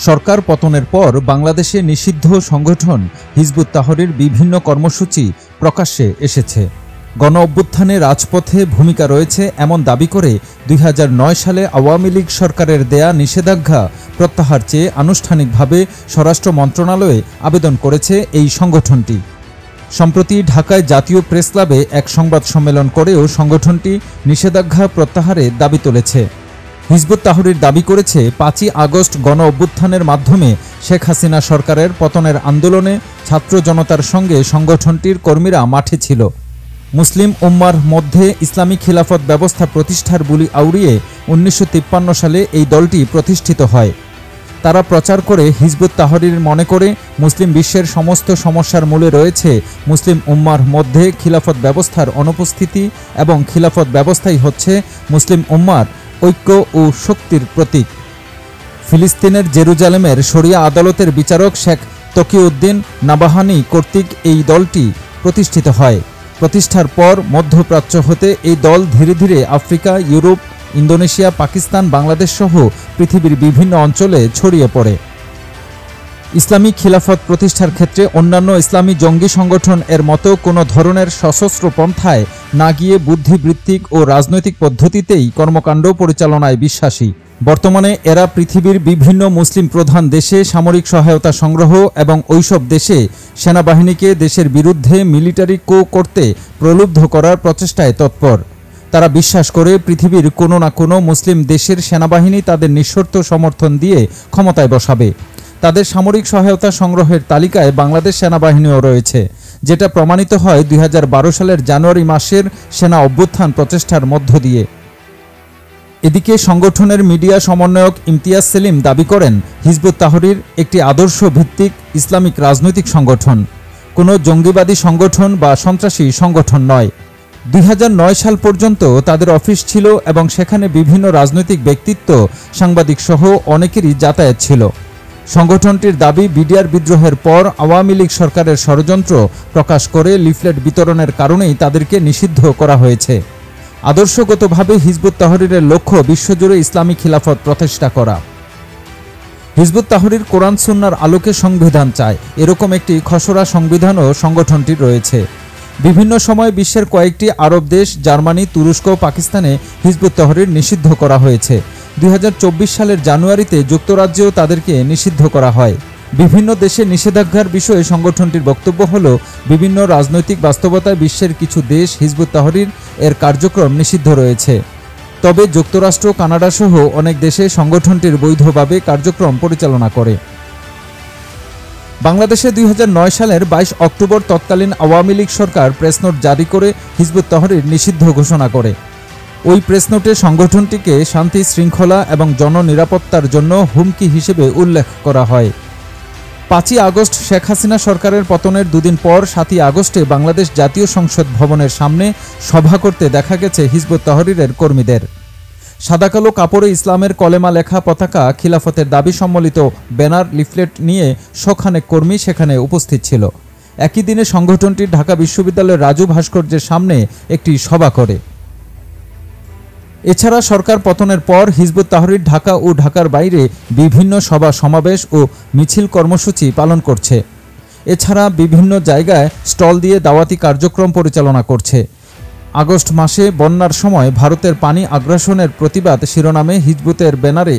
সরকার পতনের পর বাংলাদেশে নিষিদ্ধ সংগঠন হিজবুত তাহরীর বিভিন্ন কর্মসূচি প্রকাশ্যে এসেছে। গণ অভ্যুত্থানে রাজপথে ভূমিকা রয়েছে এমন দাবি করে ২০০৯ সালে আওয়ামী লীগ সরকারের দেয়া নিষেধাজ্ঞা প্রত্যাহার চেয়ে আনুষ্ঠানিকভাবে স্বরাষ্ট্র মন্ত্রণালয়ে আবেদন করেছে এই সংগঠনটি। সম্প্রতি ঢাকায় জাতীয় প্রেস ক্লাবে এক সংবাদ সম্মেলন করেও সংগঠনটি নিষেধাজ্ঞা প্রত্যাহারে দাবি তুলেছে। হিজবুত তাহরীর দাবি করেছে ৫ই আগস্ট গণ অভ্যুত্থানের মাধ্যমে শেখ হাসিনা সরকারের পতনের আন্দোলনে ছাত্র জনতার সঙ্গে সংগঠনটির কর্মীরা মাঠে ছিল। মুসলিম উম্মার মধ্যে ইসলামী খিলাফত ব্যবস্থা প্রতিষ্ঠার বুলি আউড়িয়ে ১৯৫৩ সালে এই দলটি প্রতিষ্ঠিত হয়। তারা প্রচার করে হিজবুত তাহরীর মনে করে মুসলিম বিশ্বের সমস্ত সমস্যার মূলে রয়েছে মুসলিম উম্মার মধ্যে খিলাফত ব্যবস্থার অনুপস্থিতি এবং খিলাফত ব্যবস্থাই হচ্ছে মুসলিম উম্মার ঐক্য ও শক্তির প্রতীক। ফিলিস্তিনের জেরুজালেমের শরিয়া আদালতের বিচারক শেখ তকিউদ্দিন নাবাহানি কর্তৃক এই দলটি প্রতিষ্ঠিত হয়। প্রতিষ্ঠার পর মধ্যপ্রাচ্য হতে এই দল ধীরে ধীরে Africa, Europe, Indonesia, Pakistan, Bangladesh সহ পৃথিবীর বিভিন্ন অঞ্চলে ছড়িয়ে পড়ে। ইসলামী খিলাফত প্রতিষ্ঠার ক্ষেত্রে অন্যান্য ইসলামী জঙ্গি সংগঠন এর মতো কোনো ধরনের সশস্ত্র পন্থায় না গিয়ে বুদ্ধিবৃত্তিক ও রাজনৈতিক পদ্ধতিতেই কর্মকাণ্ড পরিচালনায় বিশ্বাসী। বর্তমানে এরা পৃথিবীর বিভিন্ন মুসলিম প্রধান দেশে সামরিক সহায়তা সংগ্রহ এবং ওইসব দেশে সেনাবাহিনীকে দেশের বিরুদ্ধে মিলিটারি কো করতে প্রলুব্ধ করার প্রচেষ্টায় তৎপর। তারা বিশ্বাস করে পৃথিবীর কোনো না কোনো মুসলিম দেশের সেনাবাহিনী তাদের নিঃশর্ত সমর্থন দিয়ে ক্ষমতায় বসাবে। তাদের সামরিক সহায়তা সংগ্রহের তালিকায় বাংলাদেশ সেনাবাহিনীও রয়েছে, যেটা প্রমাণিত হয় ২০১২ সালের জানুয়ারি মাসের সেনা অভ্যুত্থান প্রচেষ্টার মধ্য দিয়ে। এদিকে সংগঠনের মিডিয়া সমন্বয়ক ইমতিয়াজ সেলিম দাবি করেন, হিজবুত তাহরীর একটি আদর্শ ভিত্তিক ইসলামিক রাজনৈতিক সংগঠন, কোনো জঙ্গিবাদী সংগঠন বা সন্ত্রাসী সংগঠন নয়। ২০০৯ সাল পর্যন্ত তাদের অফিস ছিল এবং সেখানে বিভিন্ন রাজনৈতিক ব্যক্তিত্ব, সাংবাদিক সহ অনেকেরই যাতায়াত ছিল। সংগঠনটির দাবি, বিডিআর বিদ্রোহের পর আওয়ামী লীগ সরকারের ষড়যন্ত্র প্রকাশ করে লিফলেট বিতরণের কারণেই তাদেরকে নিষিদ্ধ করা হয়েছে। আদর্শগতভাবে হিজবুত তাহরীরের লক্ষ্য বিশ্বজুড়ে ইসলামী খিলাফত প্রতিষ্ঠা করা। হিজবুত তাহরীর কোরআন সুন্নাহর আলোকে সংবিধান চায়, এরকম একটি খসড়া সংবিধানও সংগঠনটির রয়েছে। বিভিন্ন সময় বিশ্বের কয়েকটি আরব দেশ, জার্মানি, তুরস্ক, পাকিস্তানে হিজবুত তাহরীর নিষিদ্ধ করা হয়েছে। ২০২৪ সালের জানুয়ারিতে যুক্তরাজ্যেও তাদেরকে নিষিদ্ধ করা হয়। বিভিন্ন দেশে নিষেধাজ্ঞার বিষয়ে সংগঠনটির বক্তব্য হল, বিভিন্ন রাজনৈতিক বাস্তবতায় বিশ্বের কিছু দেশ হিজবুত তাহরীর এর কার্যক্রম নিষিদ্ধ রয়েছে। তবে যুক্তরাষ্ট্র, কানাডা সহ অনেক দেশে সংগঠনটির বৈধভাবে কার্যক্রম পরিচালনা করে। বাংলাদেশে ২০০৯ সালের ২২ অক্টোবর তৎকালীন আওয়ামী লীগ সরকার প্রেসনোট জারি করে হিজবুত তাহরীর নিষিদ্ধ ঘোষণা করে। ওই প্রেসনোটে সংগঠনটিকে শান্তি শৃঙ্খলা এবং জননিরাপত্তার জন্য হুমকি হিসেবে উল্লেখ করা হয়। ৫ই আগস্ট শেখ হাসিনা সরকারের পতনের দুদিন পর ৭ই আগস্টে বাংলাদেশ জাতীয় সংসদ ভবনের সামনে সভা করতে দেখা গেছে হিজবুত তাহরীরের কর্মীদের। সাদাকালো কাপড়ে ইসলামের কলেমা লেখা পতাকা, খিলাফতের দাবি সম্বলিত ব্যানার, লিফলেট নিয়ে শখানেক কর্মী সেখানে উপস্থিত ছিল। একই দিনে সংগঠনটি ঢাকা বিশ্ববিদ্যালয়ের রাজু ভাস্কর্যের সামনে একটি সভা করে। এছাড়া সরকার পতনের পর হিজবুত তাহরীর ঢাকা ও ঢাকার বাইরে বিভিন্ন সভা সমাবেশ ও মিছিল কর্মসূচি পালন করছে। এছাড়া বিভিন্ন জায়গায় স্টল দিয়ে দাওয়াতি কার্যক্রম পরিচালনা করছে। আগস্ট মাসে বন্যার সময় ভারতের পানি আগ্রাসনের প্রতিবাদ শিরোনামে হিজবুতের ব্যানারে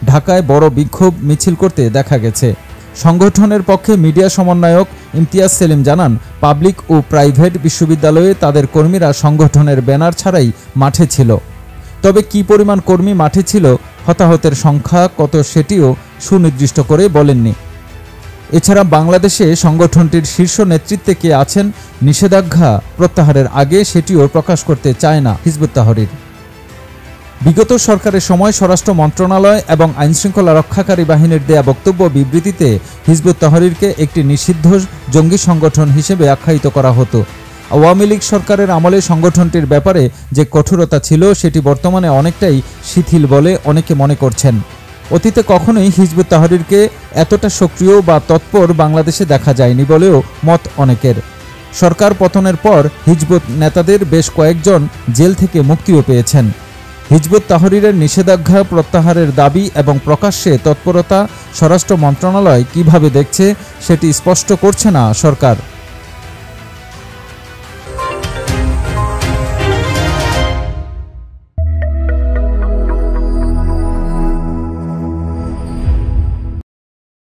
ঢাকায় বড় বিক্ষোভ মিছিল করতে দেখা গেছে। সংগঠনের পক্ষে মিডিয়া সমন্বয়ক ইমতিয়াজ সেলিম জানান, পাবলিক ও প্রাইভেট বিশ্ববিদ্যালয়ে তাদের কর্মীরা সংগঠনের ব্যানার ছাড়াই মাঠে ছিল। তবে কী পরিমাণ কর্মী মাঠে ছিল, হতাহতের সংখ্যা কত সেটিও সুনির্দিষ্ট করে বলেননি। এছাড়া বাংলাদেশে সংগঠনটির শীর্ষ নেতৃত্বে কে আছেন নিষেধাজ্ঞা প্রত্যাহারের আগে সেটিও প্রকাশ করতে চায় না হিজবুত তাহরীর। বিগত সরকারের সময় স্বরাষ্ট্র মন্ত্রণালয় এবং আইনশৃঙ্খলা রক্ষাকারী বাহিনীর দেয়া বক্তব্য বিবৃতিতে হিজবুত তাহরীরকে একটি নিষিদ্ধ জঙ্গি সংগঠন হিসেবে আখ্যায়িত করা হতো। আওয়ামী লীগ সরকারের আমলে সংগঠনটির ব্যাপারে যে কঠোরতা ছিল সেটি বর্তমানে অনেকটাই শিথিল বলে অনেকে মনে করছেন। অতীতে কখনোই হিজবুত তাহরীরকে এতটা সক্রিয় বা তৎপর বাংলাদেশে দেখা যায়নি বলেও মত অনেকের। সরকার পতনের পর হিজবুত নেতাদের বেশ কয়েকজন জেল থেকে মুক্তিও পেয়েছেন। হিজবুত তাহরীরের নিষেধাজ্ঞা প্রত্যাহারের দাবি এবং প্রকাশ্যে তৎপরতা স্বরাষ্ট্র মন্ত্রণালয় কিভাবে দেখছে সেটি স্পষ্ট করছে না সরকার।